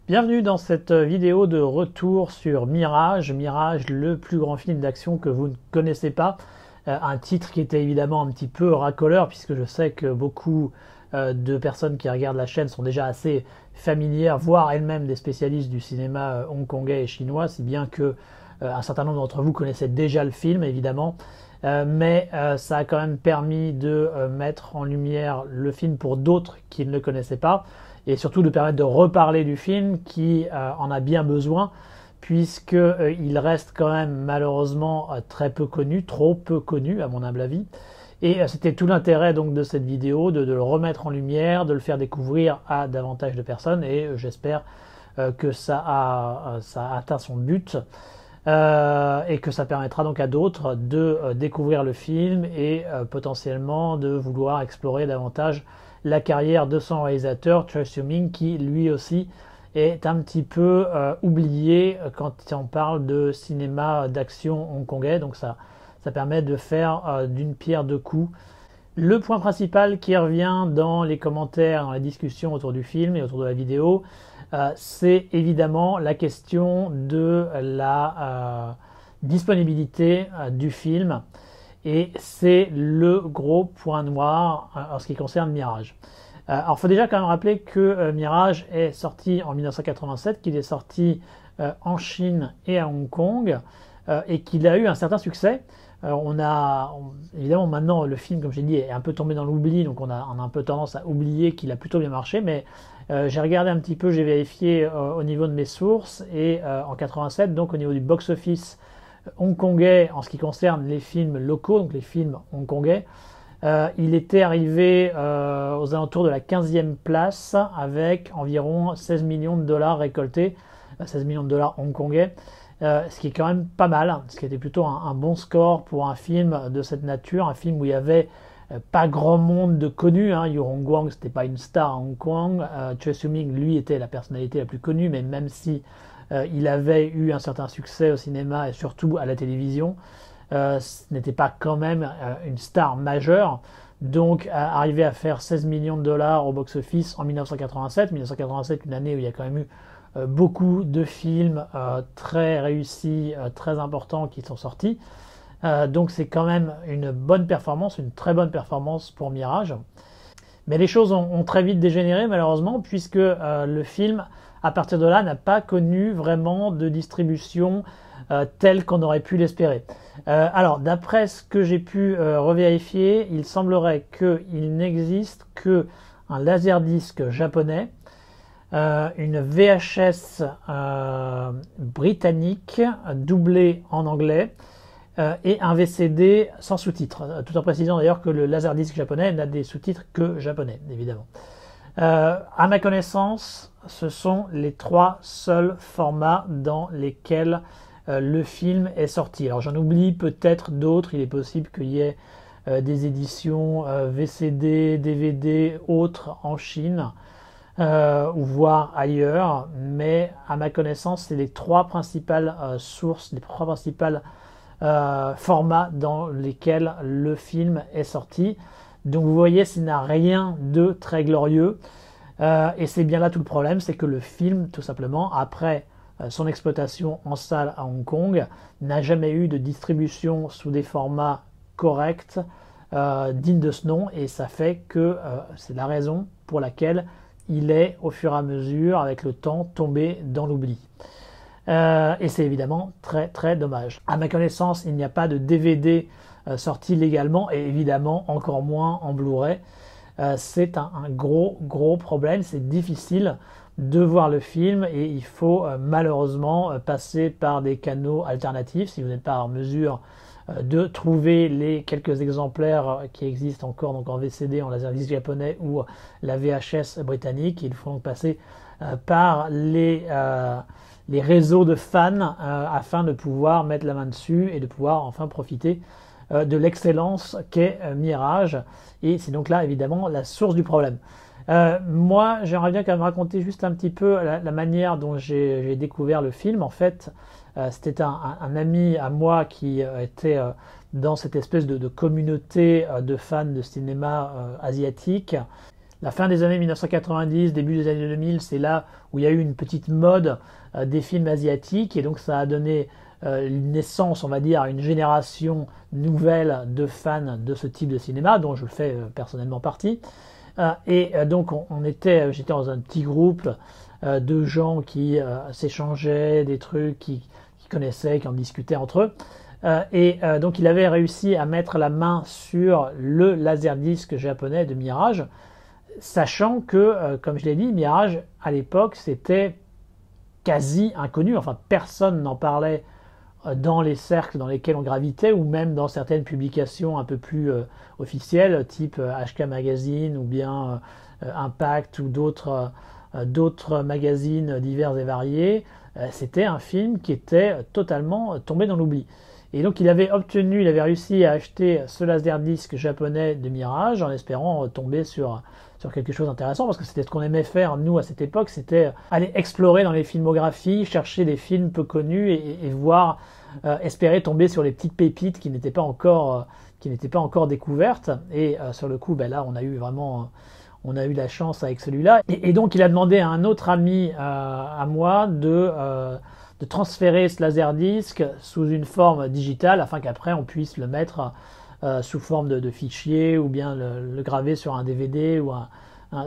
Bienvenue dans cette vidéo de retour sur Mirage. Mirage, le plus grand film d'action que vous ne connaissez pas. Un titre qui était évidemment un petit peu racoleur puisque je sais que beaucoup de personnes qui regardent la chaîne sont déjà assez familières, voire elles-mêmes des spécialistes du cinéma hongkongais et chinois, si bien que un certain nombre d'entre vous connaissaient déjà le film évidemment. Mais ça a quand même permis de mettre en lumière le film pour d'autres qui ne le connaissaient pas et surtout de permettre de reparler du film qui en a bien besoin puisqu'il reste quand même malheureusement très peu connu, trop peu connu à mon humble avis. Et c'était tout l'intérêt donc de cette vidéo, de le remettre en lumière, de le faire découvrir à davantage de personnes et j'espère que ça a atteint son but. Et que ça permettra donc à d'autres de découvrir le film et potentiellement de vouloir explorer davantage la carrière de son réalisateur Choi Siu-ming qui lui aussi est un petit peu oublié quand on parle de cinéma d'action hongkongais, donc ça permet de faire d'une pierre deux coups. Le point principal qui revient dans les commentaires, dans la discussion autour du film et autour de la vidéo, c'est évidemment la question de la disponibilité du film et c'est le gros point noir en ce qui concerne Mirage. Alors il faut déjà quand même rappeler que Mirage est sorti en 1987, qu'il est sorti en Chine et à Hong Kong et qu'il a eu un certain succès. Évidemment maintenant le film, comme j'ai dit, est un peu tombé dans l'oubli, donc on a un peu tendance à oublier qu'il a plutôt bien marché, mais j'ai regardé un petit peu, j'ai vérifié au niveau de mes sources et en 87, donc au niveau du box-office hongkongais en ce qui concerne les films locaux, donc les films hongkongais, il était arrivé aux alentours de la 15e place avec environ 16 millions de dollars récoltés, 16 millions de dollars hongkongais. Ce qui est quand même pas mal, ce qui était plutôt un bon score pour un film de cette nature, un film où il y avait pas grand monde de connus. Yu Hongguang, c'était pas une star à Hong Kong. Choi Siu-ming, lui, était la personnalité la plus connue, mais même si il avait eu un certain succès au cinéma et surtout à la télévision, ce n'était pas quand même une star majeure. Donc, arriver à faire 16 millions de dollars au box-office en 1987, une année où il y a quand même eu beaucoup de films très réussis, très importants qui sont sortis. Donc c'est quand même une bonne performance, une très bonne performance pour Mirage. Mais les choses ont très vite dégénéré malheureusement puisque le film, à partir de là, n'a pas connu vraiment de distribution telle qu'on aurait pu l'espérer. Alors d'après ce que j'ai pu revérifier, il semblerait qu'il n'existe qu'un laserdisc japonais, une VHS britannique doublée en anglais et un VCD sans sous-titres, tout en précisant d'ailleurs que le laserdisc japonais n'a des sous-titres que japonais, évidemment. À ma connaissance, ce sont les trois seuls formats dans lesquels le film est sorti. Alors j'en oublie peut-être d'autres, il est possible qu'il y ait des éditions VCD, DVD, autres en Chine, ou voire ailleurs, mais à ma connaissance, c'est les trois principales sources, les trois principales formats dans lesquels le film est sorti. Donc vous voyez, ça n'a rien de très glorieux, et c'est bien là tout le problème, c'est que le film, tout simplement, après son exploitation en salle à Hong Kong, n'a jamais eu de distribution sous des formats corrects, dignes de ce nom, et ça fait que c'est la raison pour laquelle il est au fur et à mesure, avec le temps, tombé dans l'oubli. Et c'est évidemment très très dommage. À ma connaissance, il n'y a pas de DVD sorti légalement et évidemment encore moins en Blu-ray. C'est un gros problème, c'est difficile de voir le film et il faut malheureusement passer par des canaux alternatifs si vous n'êtes pas en mesure de trouver les quelques exemplaires qui existent encore donc en VCD, en laserdisc japonais ou la VHS britannique. Il faut donc passer par les réseaux de fans afin de pouvoir mettre la main dessus et de pouvoir enfin profiter de l'excellence qu'est Mirage. Et c'est donc là évidemment la source du problème. Moi, j'aimerais bien quand même raconter juste un petit peu la manière dont j'ai découvert le film. En fait, c'était un ami à moi qui était dans cette espèce de communauté de fans de cinéma asiatique la fin des années 1990, début des années 2000, c'est là où il y a eu une petite mode des films asiatiques et donc ça a donné une naissance, on va dire, à une génération nouvelle de fans de ce type de cinéma, dont je fais personnellement partie. Donc j'étais dans un petit groupe de gens qui s'échangeaient des trucs, qui connaissaient, qui en discutaient entre eux. Donc il avait réussi à mettre la main sur le laserdisc japonais de Mirage, sachant que, comme je l'ai dit, Mirage, à l'époque, c'était quasi inconnu. Enfin, personne n'en parlait dans les cercles dans lesquels on gravitait, ou même dans certaines publications un peu plus officielles, type HK Magazine, ou bien Impact, ou d'autres magazines divers et variés. C'était un film qui était totalement tombé dans l'oubli. Et donc il avait réussi à acheter ce laserdisc japonais de Mirage en espérant tomber sur quelque chose d'intéressant, parce que c'était ce qu'on aimait faire, nous, à cette époque, c'était aller explorer dans les filmographies, chercher des films peu connus et voir, espérer tomber sur les petites pépites qui n'étaient pas encore découvertes. Et sur le coup, là, on a eu de la chance avec celui-là. Et donc il a demandé à un autre ami à moi de transférer ce laserdisc sous une forme digitale afin qu'après on puisse le mettre sous forme de fichier ou bien le graver sur un DVD ou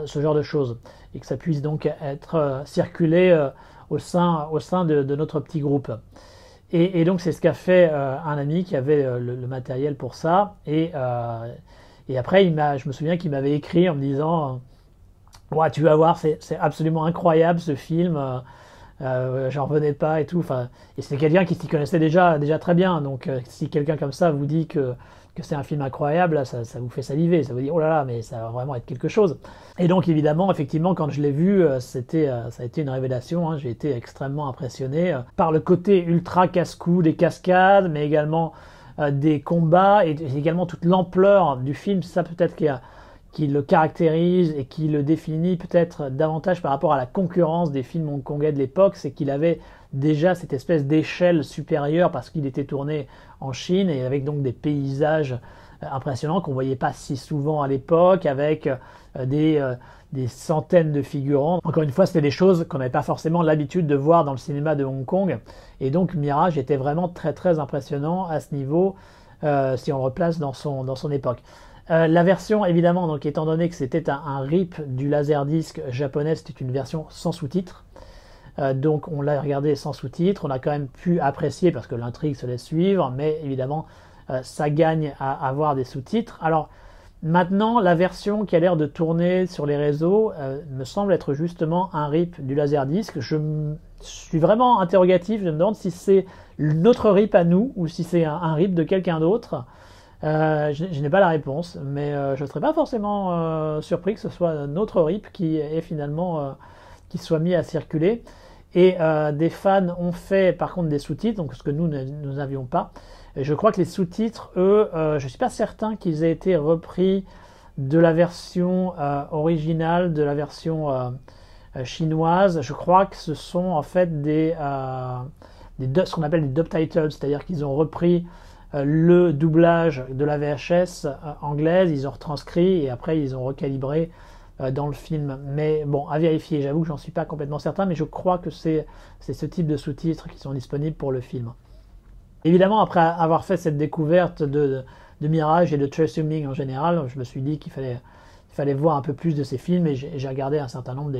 ce genre de choses, et que ça puisse donc être circulé au sein de notre petit groupe. Et donc c'est ce qu'a fait un ami qui avait le matériel pour ça, et après je me souviens qu'il m'avait écrit en me disant ouais, tu vas voir, c'est absolument incroyable ce film, j'en revenais pas et tout. Enfin, et c'était quelqu'un qui s'y connaissait déjà très bien, donc si quelqu'un comme ça vous dit que c'est un film incroyable, là, ça vous fait saliver, ça vous dit oh là là, mais ça va vraiment être quelque chose. Et donc évidemment, effectivement, quand je l'ai vu, ça a été une révélation, hein. J'ai été extrêmement impressionné par le côté ultra casse-cou des cascades, mais également des combats, et également toute l'ampleur du film. C'est ça peut-être qui le caractérise et qui le définit peut-être davantage par rapport à la concurrence des films hongkongais de l'époque, c'est qu'il avait déjà cette espèce d'échelle supérieure parce qu'il était tourné en Chine et avec donc des paysages impressionnants qu'on voyait pas si souvent à l'époque, avec des centaines de figurants. Encore une fois, c'était des choses qu'on n'avait pas forcément l'habitude de voir dans le cinéma de Hong Kong, et donc Mirage était vraiment très très impressionnant à ce niveau si on le replace dans son époque. La version, évidemment, donc étant donné que c'était un rip du laserdisc japonais, c'était une version sans sous-titres. Donc on l'a regardé sans sous-titres, on a quand même pu apprécier parce que l'intrigue se laisse suivre, mais évidemment ça gagne à avoir des sous-titres. Alors maintenant, la version qui a l'air de tourner sur les réseaux me semble être justement un rip du laserdisc. Je suis vraiment interrogatif, je me demande si c'est notre rip à nous ou si c'est un rip de quelqu'un d'autre. Je n'ai pas la réponse, mais je ne serais pas forcément surpris que ce soit notre rip qui est finalement qui soit mis à circuler. Et des fans ont fait par contre des sous-titres, donc ce que nous n'avions pas. Et je crois que les sous-titres, eux, je ne suis pas certain qu'ils aient été repris de la version originale, de la version chinoise. Je crois que ce sont en fait ce qu'on appelle des dub titles, c'est-à-dire qu'ils ont repris le doublage de la VHS anglaise, ils ont retranscrit et après ils ont recalibré dans le film. Mais bon, à vérifier, j'avoue que j'en suis pas complètement certain, mais je crois que c'est ce type de sous-titres qui sont disponibles pour le film. Évidemment, après avoir fait cette découverte de Mirage et de Choi Ming en général, je me suis dit qu'il fallait voir un peu plus de ces films, et j'ai regardé un certain nombre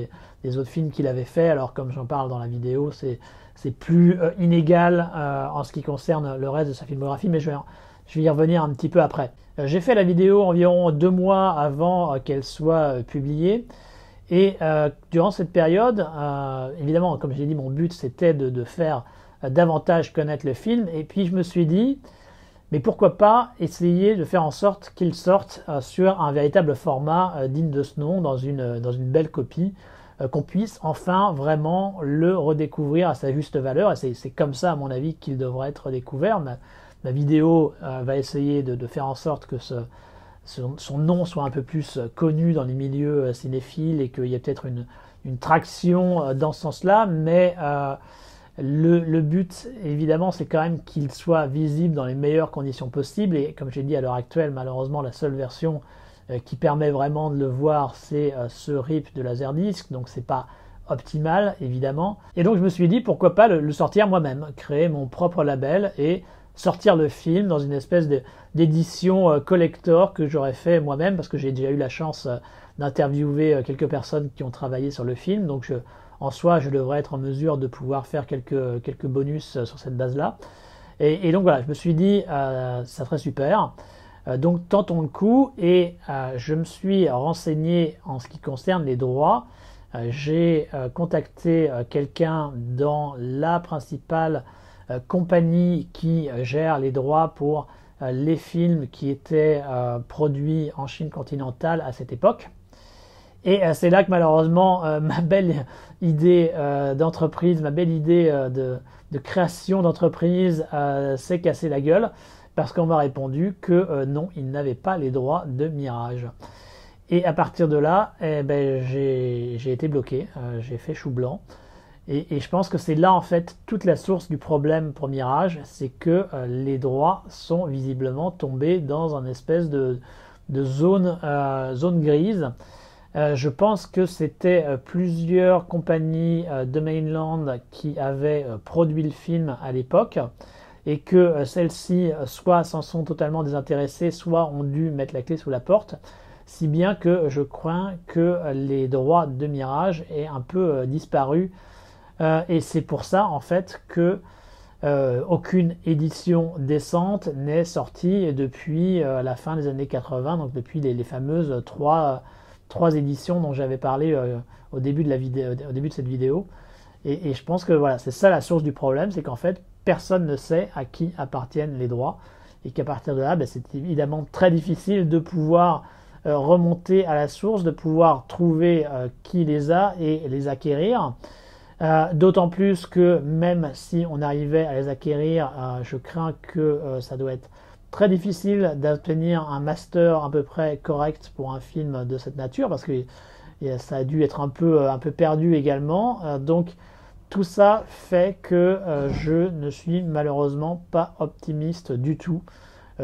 des autres films qu'il avait fait. Alors comme j'en parle dans la vidéo, c'est plus inégal en ce qui concerne le reste de sa filmographie, mais je vais y revenir un petit peu après. J'ai fait la vidéo environ 2 mois avant qu'elle soit publiée, et durant cette période, évidemment, comme j'ai dit, mon but c'était de faire davantage connaître le film, et puis je me suis dit, mais pourquoi pas essayer de faire en sorte qu'il sorte sur un véritable format digne de ce nom, dans une belle copie, qu'on puisse enfin vraiment le redécouvrir à sa juste valeur, et c'est comme ça à mon avis qu'il devrait être découvert. Ma vidéo va essayer de faire en sorte que son nom soit un peu plus connu dans les milieux cinéphiles et qu'il y ait peut-être une traction dans ce sens-là, mais le but évidemment c'est quand même qu'il soit visible dans les meilleures conditions possibles, et comme j'ai dit, à l'heure actuelle malheureusement la seule version qui permet vraiment de le voir, c'est ce RIP de Laserdisc, donc c'est pas optimal évidemment. Et donc je me suis dit pourquoi pas le sortir moi-même, créer mon propre label et sortir le film dans une espèce d'édition collector que j'aurais fait moi-même, parce que j'ai déjà eu la chance d'interviewer quelques personnes qui ont travaillé sur le film, donc en soi je devrais être en mesure de pouvoir faire quelques bonus sur cette base-là. Et donc voilà, je me suis dit ça serait super. Donc tentons le coup, et je me suis renseigné en ce qui concerne les droits. J'ai contacté quelqu'un dans la principale compagnie qui gère les droits pour les films qui étaient produits en Chine continentale à cette époque. Et c'est là que malheureusement ma belle idée d'entreprise, ma belle idée de création d'entreprise s'est cassée la gueule, parce qu'on m'a répondu que non, ils n'avaient pas les droits de Mirage. Et à partir de là, j'ai été bloqué, j'ai fait chou blanc. Et je pense que c'est là en fait toute la source du problème pour Mirage, c'est que les droits sont visiblement tombés dans une espèce de zone grise. Je pense que c'était plusieurs compagnies de mainland qui avaient produit le film à l'époque, et que celles-ci soit s'en sont totalement désintéressées, soit ont dû mettre la clé sous la porte, si bien que je crains que les droits de Mirage aient un peu disparu. Et c'est pour ça en fait que aucune édition décente n'est sortie depuis la fin des années 80, donc depuis les fameuses trois éditions dont j'avais parlé au début de cette vidéo. Et je pense que voilà, c'est ça la source du problème, c'est qu'en fait personne ne sait à qui appartiennent les droits, et qu'à partir de là, c'est évidemment très difficile de pouvoir remonter à la source, de pouvoir trouver qui les a et les acquérir. D'autant plus que même si on arrivait à les acquérir, je crains que ça doit être très difficile d'obtenir un master à peu près correct pour un film de cette nature, parce que ça a dû être un peu perdu également. Donc tout ça fait que je ne suis malheureusement pas optimiste du tout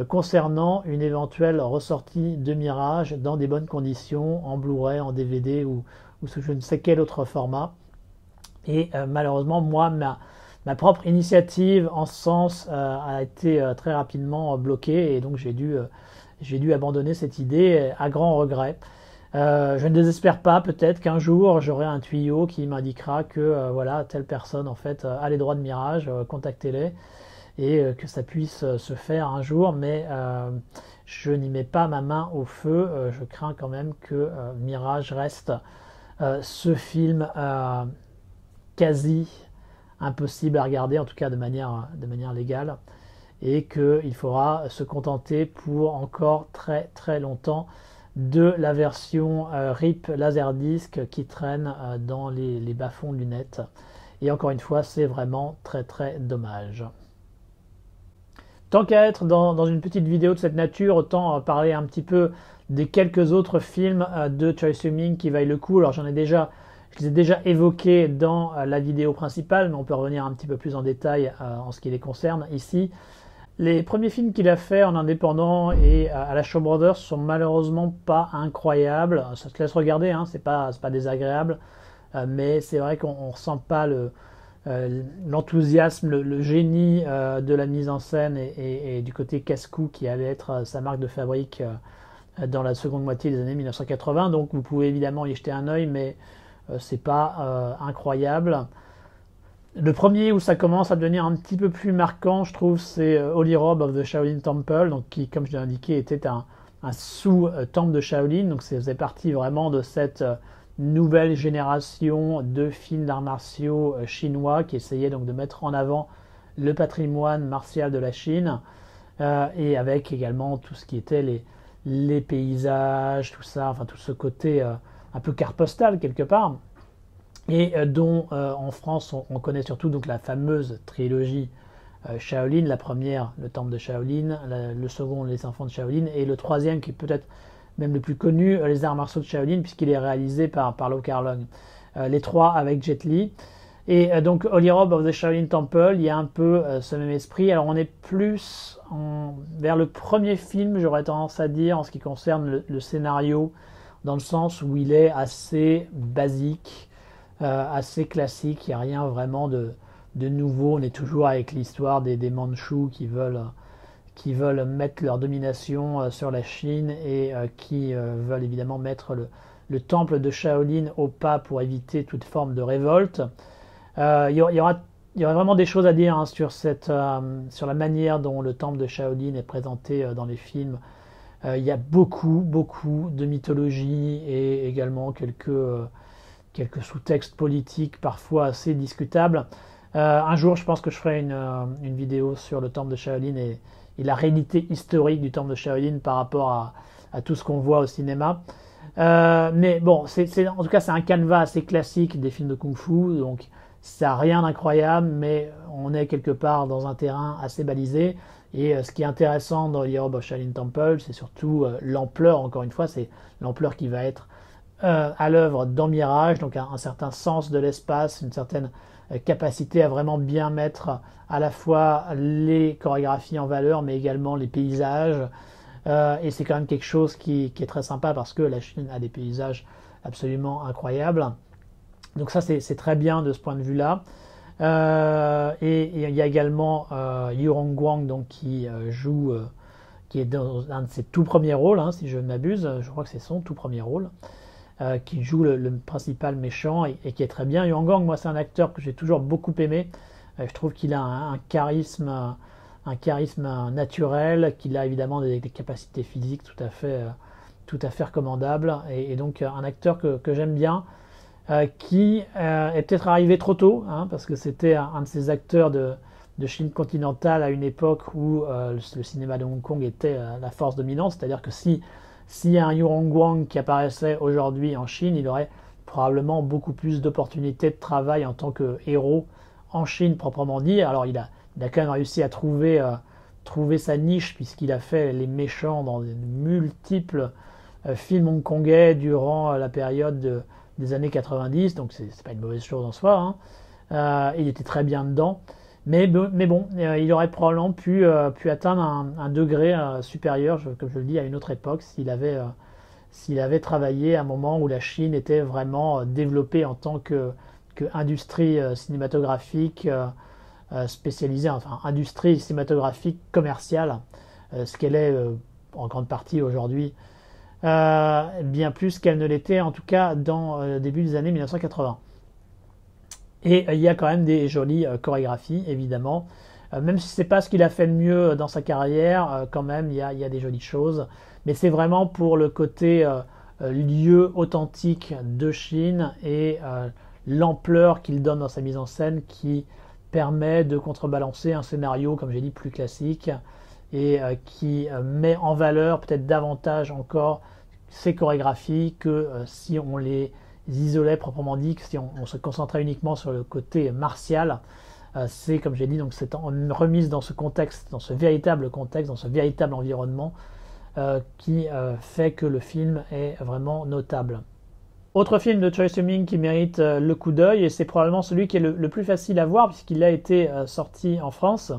concernant une éventuelle ressortie de Mirage dans des bonnes conditions, en Blu-ray, en DVD ou sous je ne sais quel autre format. Et malheureusement, moi, ma propre initiative en ce sens a été très rapidement bloquée, et donc j'ai dû abandonner cette idée à grand regret. Je ne désespère pas, peut-être qu'un jour j'aurai un tuyau qui m'indiquera que voilà, telle personne en fait a les droits de Mirage, contactez-les, et que ça puisse se faire un jour, mais je n'y mets pas ma main au feu. Je crains quand même que Mirage reste ce film quasi impossible à regarder, en tout cas de manière légale, et qu'il faudra se contenter pour encore très très longtemps de la version RIP Laserdisc qui traîne dans les bas-fonds du net. Et encore une fois, c'est vraiment très très dommage. Tant qu'à être dans une petite vidéo de cette nature, autant parler un petit peu des quelques autres films de Choi Soo-min qui valent le coup. Alors je les ai déjà évoqués dans la vidéo principale, mais on peut revenir un petit peu plus en détail en ce qui les concerne ici. Les premiers films qu'il a fait en indépendant et à la Shaw Brothers sont malheureusement pas incroyables. Ça se laisse regarder, hein, c'est pas désagréable, mais c'est vrai qu'on ressent pas l'enthousiasme, le génie de la mise en scène et du côté casse-cou qui allait être sa marque de fabrique dans la seconde moitié des années 1980. Donc vous pouvez évidemment y jeter un œil, mais c'est pas incroyable. Le premier où ça commence à devenir un petit peu plus marquant, je trouve, c'est Holy Robe of the Shaolin Temple, donc qui, comme je l'ai indiqué, était un sous-temple de Shaolin. Donc ça faisait partie vraiment de cette nouvelle génération de films d'arts martiaux chinois qui essayaient donc de mettre en avant le patrimoine martial de la Chine, et avec également tout ce qui était les paysages, tout ça, enfin tout ce côté un peu carte postale quelque part, et dont en France on connaît surtout donc la fameuse trilogie Shaolin, la première le temple de Shaolin, le second les enfants de Shaolin, et le troisième qui est peut-être même le plus connu, les arts martiaux de Shaolin, puisqu'il est réalisé par Lau Kar-leung. Les trois avec Jet Li. Et donc Holy Robe of the Shaolin Temple, il y a un peu ce même esprit. Alors on est plus vers le premier film, j'aurais tendance à dire, en ce qui concerne le scénario, dans le sens où il est assez basique, assez classique, il n'y a rien vraiment de nouveau. On est toujours avec l'histoire des Mandchous qui veulent mettre leur domination sur la Chine et qui veulent évidemment mettre le temple de Shaolin au pas pour éviter toute forme de révolte. Il y aura vraiment des choses à dire hein, sur la manière dont le temple de Shaolin est présenté dans les films. Il y a beaucoup de mythologie et également quelques sous-textes politiques parfois assez discutables. Un jour, je pense que je ferai une vidéo sur le temple de Shaolin et la réalité historique du temple de Shaolin par rapport à tout ce qu'on voit au cinéma. Mais bon, en tout cas, c'est un canevas assez classique des films de kung-fu, donc ça n'a rien d'incroyable, mais on est quelque part dans un terrain assez balisé. Et ce qui est intéressant dans Holy Robe of Shaolin Temple, c'est surtout l'ampleur, encore une fois, c'est l'ampleur qui va être à l'œuvre dans Mirage, donc un certain sens de l'espace, une certaine capacité à vraiment bien mettre à la fois les chorégraphies en valeur, mais également les paysages. Et c'est quand même quelque chose qui est très sympa parce que la Chine a des paysages absolument incroyables. Donc ça, c'est très bien de ce point de vue-là. Et il y a également Yu Rongguang donc, qui est dans un de ses tout premiers rôles, hein, si je ne m'abuse. Je crois que c'est son tout premier rôle. Qui joue le principal méchant et qui est très bien. Yu Rongguang, moi, c'est un acteur que j'ai toujours beaucoup aimé. Je trouve qu'il a un charisme naturel, qu'il a évidemment des capacités physiques tout à fait recommandables. Et donc, un acteur que j'aime bien. Qui est peut-être arrivé trop tôt, hein, parce que c'était un de ces acteurs de Chine continentale à une époque où le cinéma de Hong Kong était la force dominante, c'est-à-dire que s'il y a un Yu Rongguang qui apparaissait aujourd'hui en Chine, il aurait probablement beaucoup plus d'opportunités de travail en tant que héros en Chine proprement dit. Alors il a quand même réussi à trouver sa niche puisqu'il a fait les méchants dans de multiples films hongkongais durant la période des années 90, donc c'est pas une mauvaise chose en soi. Hein. Il était très bien dedans, mais bon, il aurait probablement pu atteindre un degré supérieur, comme je le dis, à une autre époque, s'il avait travaillé à un moment où la Chine était vraiment développée en tant que industrie cinématographique spécialisée, enfin industrie cinématographique commerciale, ce qu'elle est en grande partie aujourd'hui. Bien plus qu'elle ne l'était en tout cas dans le début des années 1980. Et il y a quand même des jolies chorégraphies évidemment, même si c'est pas ce qu'il a fait de mieux dans sa carrière, quand même il y a des jolies choses, mais c'est vraiment pour le côté lieu authentique de Chine et l'ampleur qu'il donne dans sa mise en scène qui permet de contrebalancer un scénario, comme j'ai dit, plus classique et qui met en valeur peut-être davantage encore ces chorégraphies que si on les isolait proprement dit, que si on se concentrait uniquement sur le côté martial. C'est, comme j'ai dit, donc c'est une remise dans ce contexte, dans ce véritable contexte, dans ce véritable environnement qui fait que le film est vraiment notable. Autre film de Choi Soo-ming qui mérite le coup d'œil, et c'est probablement celui qui est le plus facile à voir puisqu'il a été sorti en France,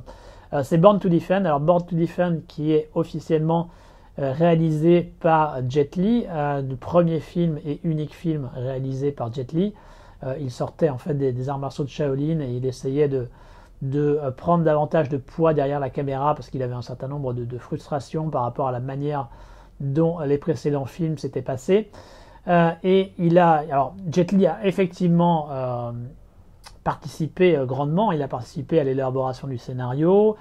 c'est Born to Defend. Alors Born to Defend qui est officiellement réalisé par Jet Li, le premier film et unique film réalisé par Jet Li. Il sortait en fait des arts martiaux de Shaolin et il essayait de prendre davantage de poids derrière la caméra parce qu'il avait un certain nombre de frustrations par rapport à la manière dont les précédents films s'étaient passés. Alors Jet Li a effectivement participé grandement, il a participé à l'élaboration du scénario,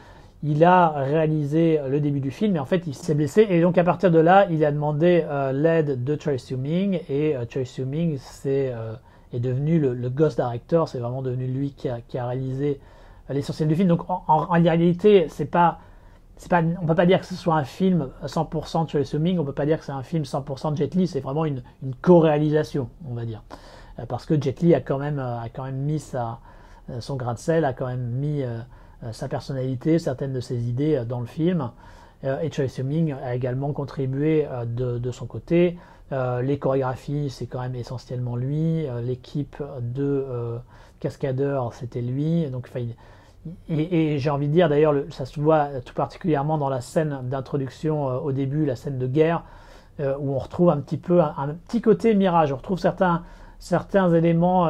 il a réalisé le début du film, mais en fait il s'est blessé et donc à partir de là il a demandé l'aide de Choi Soo-ming et Choi Soo-ming est devenu le ghost director, c'est vraiment devenu lui qui a réalisé l'essentiel du film. Donc en réalité on peut pas dire que ce soit un film 100% de Choi Soo-ming, on peut pas dire que c'est un film 100% de Jet Li, c'est vraiment une co-réalisation, on va dire. Parce que Jet Li a quand même mis son grain de sel, a quand même mis sa personnalité, certaines de ses idées dans le film. Et Choi Soo-ming a également contribué de son côté. Les chorégraphies, c'est quand même essentiellement lui. L'équipe de cascadeurs, c'était lui. Donc, enfin, et j'ai envie de dire, d'ailleurs, ça se voit tout particulièrement dans la scène d'introduction au début, la scène de guerre, où on retrouve un petit peu un petit côté Mirage. On retrouve certains éléments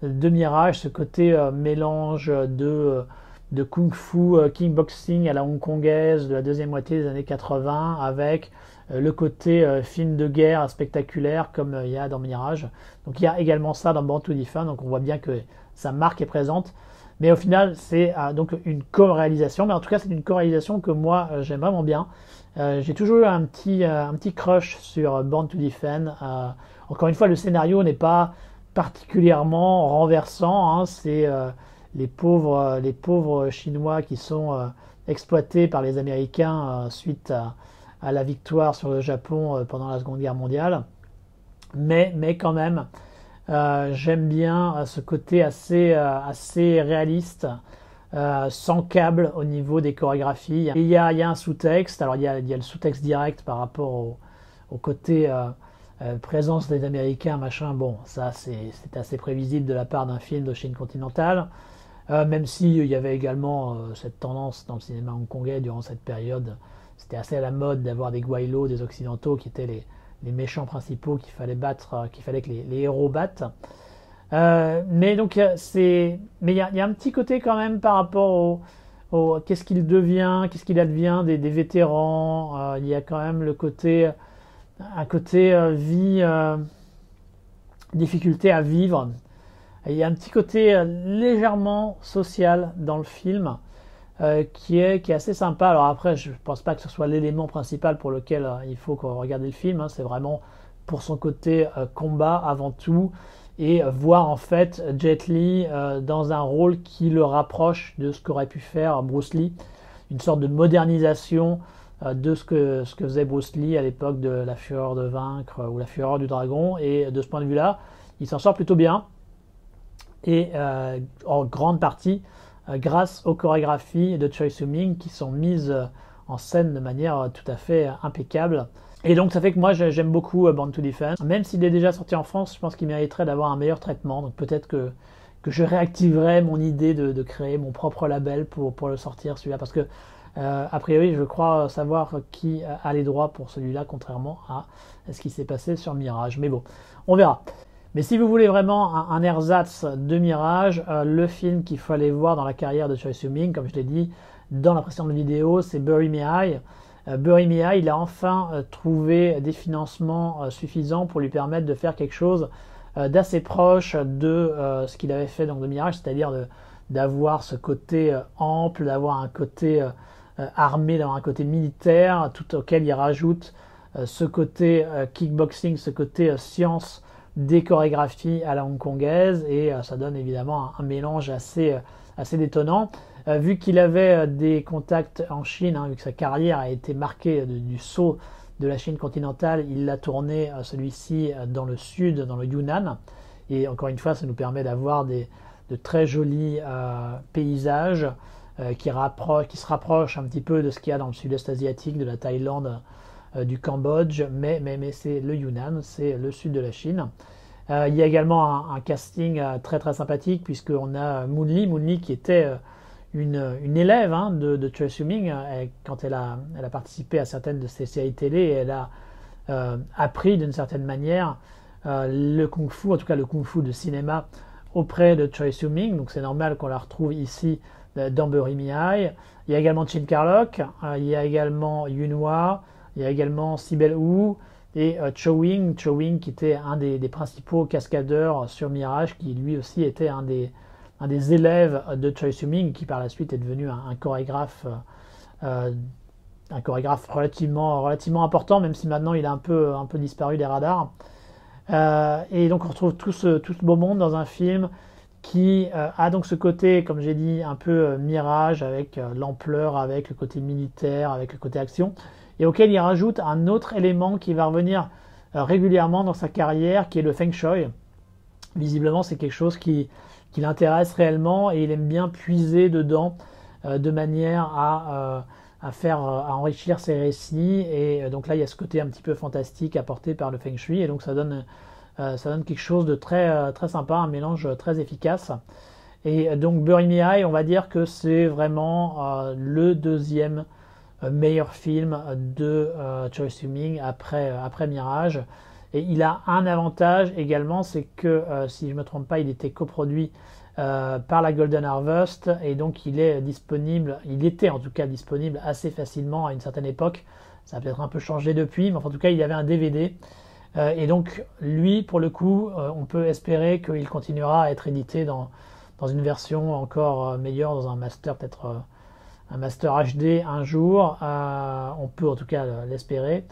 de Mirage, ce côté mélange de kung-fu, kickboxing à la hongkongaise de la deuxième moitié des années 80, avec le côté film de guerre spectaculaire comme il y a dans Mirage. Donc il y a également ça dans Born to Defend, donc on voit bien que sa marque est présente. Mais au final, c'est donc une co-réalisation. Mais en tout cas, c'est une co-réalisation que moi, j'aime vraiment bien. J'ai toujours eu un petit crush sur Born to Defend. Encore une fois, le scénario n'est pas particulièrement renversant. Hein. C'est les pauvres Chinois qui sont exploités par les Américains suite à la victoire sur le Japon pendant la Seconde Guerre mondiale. Mais quand même, j'aime bien ce côté assez réaliste, sans câble au niveau des chorégraphies. Il y a un sous-texte, alors il y a le sous-texte direct par rapport au côté présence des Américains, machin. Bon, ça c'est assez prévisible de la part d'un film de Chine continentale, même s'il y avait également cette tendance dans le cinéma hongkongais durant cette période. C'était assez à la mode d'avoir des Gweilo, des Occidentaux qui étaient les méchants principaux qu'il fallait battre, qu'il fallait que les héros battent. Mais donc mais il y a un petit côté quand même par rapport au qu'est-ce qu'il devient, qu'est-ce qu'il advient des vétérans. Il y a quand même un côté vie, difficulté à vivre. Il y a un petit côté légèrement social dans le film. Qui est assez sympa. Alors après, je pense pas que ce soit l'élément principal pour lequel il faut regarder le film. Hein. C'est vraiment pour son côté combat avant tout, et voir en fait Jet Li dans un rôle qui le rapproche de ce qu'aurait pu faire Bruce Lee, une sorte de modernisation de ce que faisait Bruce Lee à l'époque de La Fureur de Vaincre ou La Fureur du Dragon. Et de ce point de vue-là, il s'en sort plutôt bien, et en grande partie grâce aux chorégraphies de Choi Soo-min qui sont mises en scène de manière tout à fait impeccable. Et donc ça fait que moi j'aime beaucoup Born to Defend. Même s'il est déjà sorti en France, je pense qu'il mériterait d'avoir un meilleur traitement. Donc peut-être que je réactiverai mon idée de créer mon propre label pour le sortir, celui-là. Parce que a priori, je crois savoir qui a les droits pour celui-là, contrairement à ce qui s'est passé sur Mirage. Mais bon, on verra. Mais si vous voulez vraiment un ersatz de Mirage, le film qu'il faut aller voir dans la carrière de Choi Soo-min, comme je l'ai dit dans la précédente vidéo, c'est Bury Me High. Bury Me High, il a enfin trouvé des financements suffisants pour lui permettre de faire quelque chose d'assez proche de ce qu'il avait fait donc de Mirage, c'est-à-dire d'avoir ce côté ample, d'avoir un côté armé, d'avoir un côté militaire, tout auquel il rajoute ce côté kickboxing, ce côté science des chorégraphies à la hongkongaise, et ça donne évidemment un mélange assez détonnant. Vu qu'il avait des contacts en Chine, vu que sa carrière a été marquée du saut de la Chine continentale, il l'a tourné celui-ci dans le sud, dans le Yunnan, et encore une fois ça nous permet d'avoir de très jolis paysages qui se rapprochent un petit peu de ce qu'il y a dans le sud-est asiatique, de la Thaïlande, du Cambodge, mais c'est le Yunnan, c'est le sud de la Chine. Il y a également un casting très très sympathique, puisqu'on a Moon Lee qui était une élève de Choi Soo-min. Quand elle a participé à certaines de ses séries télé, elle a appris d'une certaine manière le kung-fu, en tout cas le kung-fu de cinéma, auprès de Choi Soo-min, donc c'est normal qu'on la retrouve ici dans Bury Me High. Il y a également Chin Kar-lok, il y a également Yunhwa, il y a également Sibel Wu et Cho Wing qui était un des principaux cascadeurs sur Mirage, qui lui aussi était un des élèves de Choi Soo-min, qui par la suite est devenu un chorégraphe relativement important, même si maintenant il a un peu disparu des radars. Et donc on retrouve tout ce beau monde dans un film qui a donc ce côté, comme j'ai dit, un peu Mirage, avec l'ampleur, avec le côté militaire, avec le côté action, et auquel il rajoute un autre élément qui va revenir régulièrement dans sa carrière, qui est le Feng Shui. Visiblement, c'est quelque chose qui l'intéresse réellement, et il aime bien puiser dedans de manière à à enrichir ses récits. Et donc là, il y a ce côté un petit peu fantastique apporté par le Feng Shui. Et donc ça donne quelque chose de très sympa, un mélange très efficace. Et donc Bury Me High, on va dire que c'est vraiment le deuxième meilleur film de Choi Soo-min après Mirage. Et il a un avantage également, c'est que si je ne me trompe pas, il était coproduit par la Golden Harvest, et donc il était en tout cas disponible assez facilement à une certaine époque. Ça a peut-être un peu changé depuis, mais enfin, en tout cas il y avait un DVD. Et donc lui, pour le coup, on peut espérer qu'il continuera à être édité dans une version encore meilleure, dans un master, peut-être un master HD un jour. On peut en tout cas l'espérer.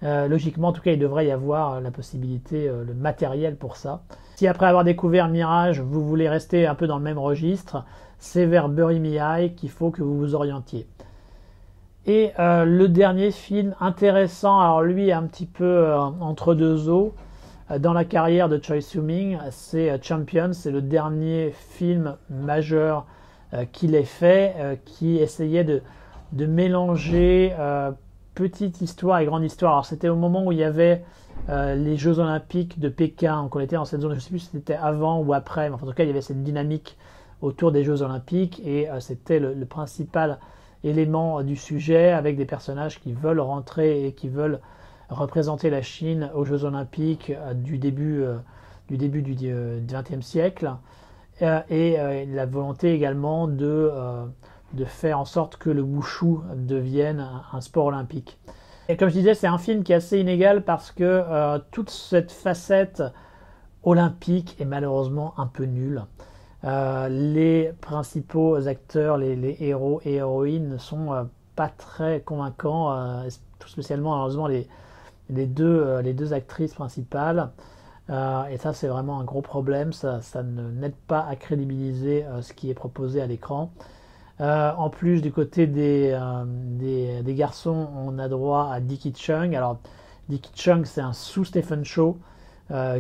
Logiquement, en tout cas, il devrait y avoir la possibilité, le matériel pour ça. Si après avoir découvert Mirage, vous voulez rester un peu dans le même registre, c'est vers Bury Me High qu'il faut que vous vous orientiez. Et le dernier film intéressant, alors lui un petit peu entre deux eaux, dans la carrière de Choi Soo-min, c'est Champions, c'est le dernier film majeur qu'il ait fait, qui essayait de mélanger petite histoire et grande histoire. Alors c'était au moment où il y avait les Jeux Olympiques de Pékin, donc on était dans cette zone, je ne sais plus si c'était avant ou après, mais en tout cas il y avait cette dynamique autour des Jeux Olympiques, et c'était le principal élément du sujet, avec des personnages qui veulent rentrer et qui veulent représenter la Chine aux Jeux Olympiques du début du XXe siècle, et la volonté également de faire en sorte que le wushu devienne un sport olympique. Et comme je disais, c'est un film qui est assez inégal parce que toute cette facette olympique est malheureusement un peu nulle. Les principaux acteurs, les héros et héroïnes ne sont pas très convaincants, tout spécialement malheureusement les deux actrices principales. Et ça, c'est vraiment un gros problème. Ça n'aide pas à crédibiliser ce qui est proposé à l'écran. En plus, du côté des garçons, on a droit à Dickie Chung. Alors, Dickie Chung, c'est un sous-Stephen Chow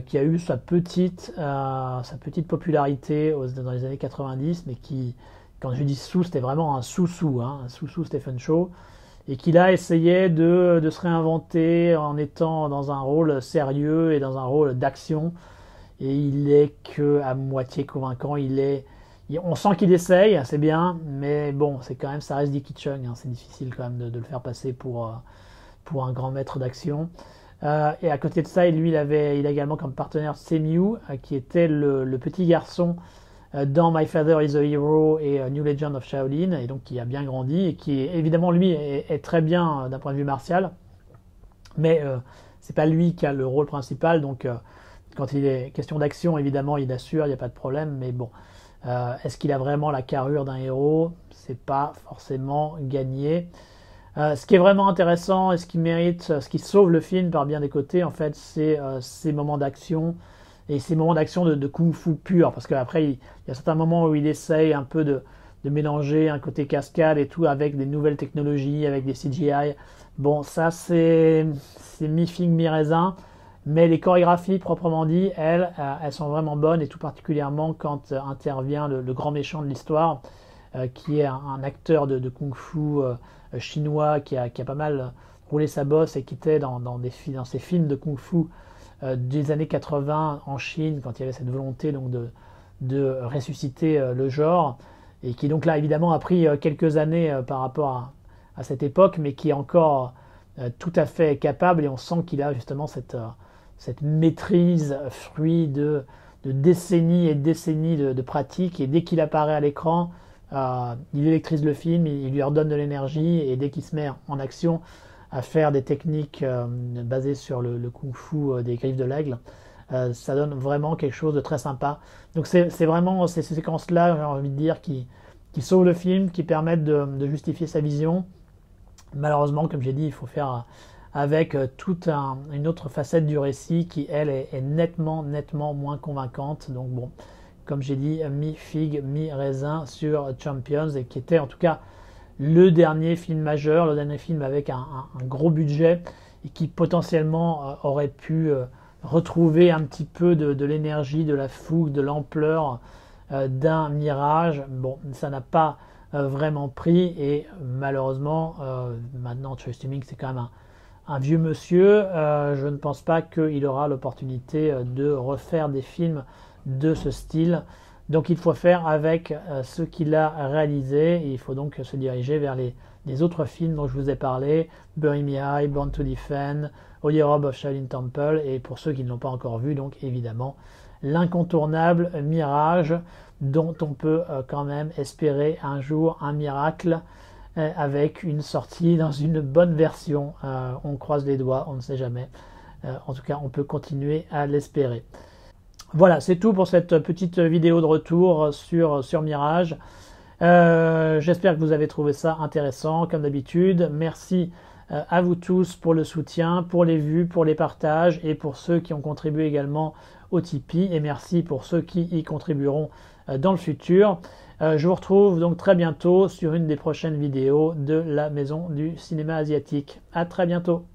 qui a eu sa petite popularité dans les années 90, mais qui, quand je dis sous, c'était vraiment un sous-sous, hein, un sous-sous Stephen Chow, et qu'il a essayé de se réinventer en étant dans un rôle sérieux et dans un rôle d'action. Et il est que à moitié convaincant. On sent qu'il essaye, c'est bien, mais bon, ça reste Dickie Chung, hein, c'est difficile quand même de le faire passer pour un grand maître d'action. Et à côté de ça, lui, il a également comme partenaire Semiu, qui était le petit garçon dans My Father is a Hero et New Legend of Shaolin, et donc qui a bien grandi, et qui évidemment lui est très bien d'un point de vue martial, mais c'est pas lui qui a le rôle principal, donc quand il est question d'action, évidemment il assure, il n'y a pas de problème, mais bon, est-ce qu'il a vraiment la carrure d'un héros? C'est pas forcément gagné. Ce qui est vraiment intéressant et ce qui sauve le film par bien des côtés, en fait, c'est ces moments d'action, et ces moments d'action de kung-fu pur, parce qu'après il y a certains moments où il essaye un peu de mélanger un côté cascade et tout avec des nouvelles technologies, avec des CGI. Bon, ça c'est mi-figue mi-raisin, mais les chorégraphies proprement dit, elles sont vraiment bonnes, et tout particulièrement quand intervient le grand méchant de l'histoire, qui est un acteur de kung-fu chinois qui a pas mal roulé sa bosse, et qui était dans ces films de kung-fu des années 80 en Chine, quand il y avait cette volonté donc de ressusciter le genre, et qui donc là évidemment a pris quelques années par rapport à cette époque, mais qui est encore tout à fait capable, et on sent qu'il a justement cette maîtrise, fruit de décennies et décennies de pratique, et dès qu'il apparaît à l'écran, il électrise le film, il lui redonne de l'énergie, et dès qu'il se met en action à faire des techniques basées sur le kung-fu des griffes de l'aigle, ça donne vraiment quelque chose de très sympa. Donc c'est vraiment ces séquences-là, j'ai envie de dire, qui sauvent le film, qui permettent de justifier sa vision. Malheureusement, comme j'ai dit, il faut faire avec toute une autre facette du récit qui, elle, est nettement moins convaincante. Donc bon, comme j'ai dit, mi-figue, mi-raisin sur Champions, et qui était en tout cas le dernier film majeur, le dernier film avec un gros budget, et qui potentiellement aurait pu retrouver un petit peu de l'énergie, de la fougue, de l'ampleur d'un Mirage. Bon, ça n'a pas vraiment pris, et malheureusement maintenant Choice Streaming c'est quand même un vieux monsieur, je ne pense pas qu'il aura l'opportunité de refaire des films de ce style. Donc il faut faire avec ce qu'il a réalisé, et il faut donc se diriger vers les autres films dont je vous ai parlé, Bury Me Alive, Born to Defend, Holy Rob of Shaolin Temple, et pour ceux qui ne l'ont pas encore vu, donc évidemment l'incontournable Mirage, dont on peut quand même espérer un jour un miracle avec une sortie dans une bonne version. On croise les doigts, on ne sait jamais. En tout cas, on peut continuer à l'espérer. Voilà, c'est tout pour cette petite vidéo de retour sur Mirage. J'espère que vous avez trouvé ça intéressant, comme d'habitude. Merci à vous tous pour le soutien, pour les vues, pour les partages, et pour ceux qui ont contribué également au Tipeee. Et merci pour ceux qui y contribueront dans le futur. Je vous retrouve donc très bientôt sur une des prochaines vidéos de la Maison du Cinéma Asiatique. À très bientôt.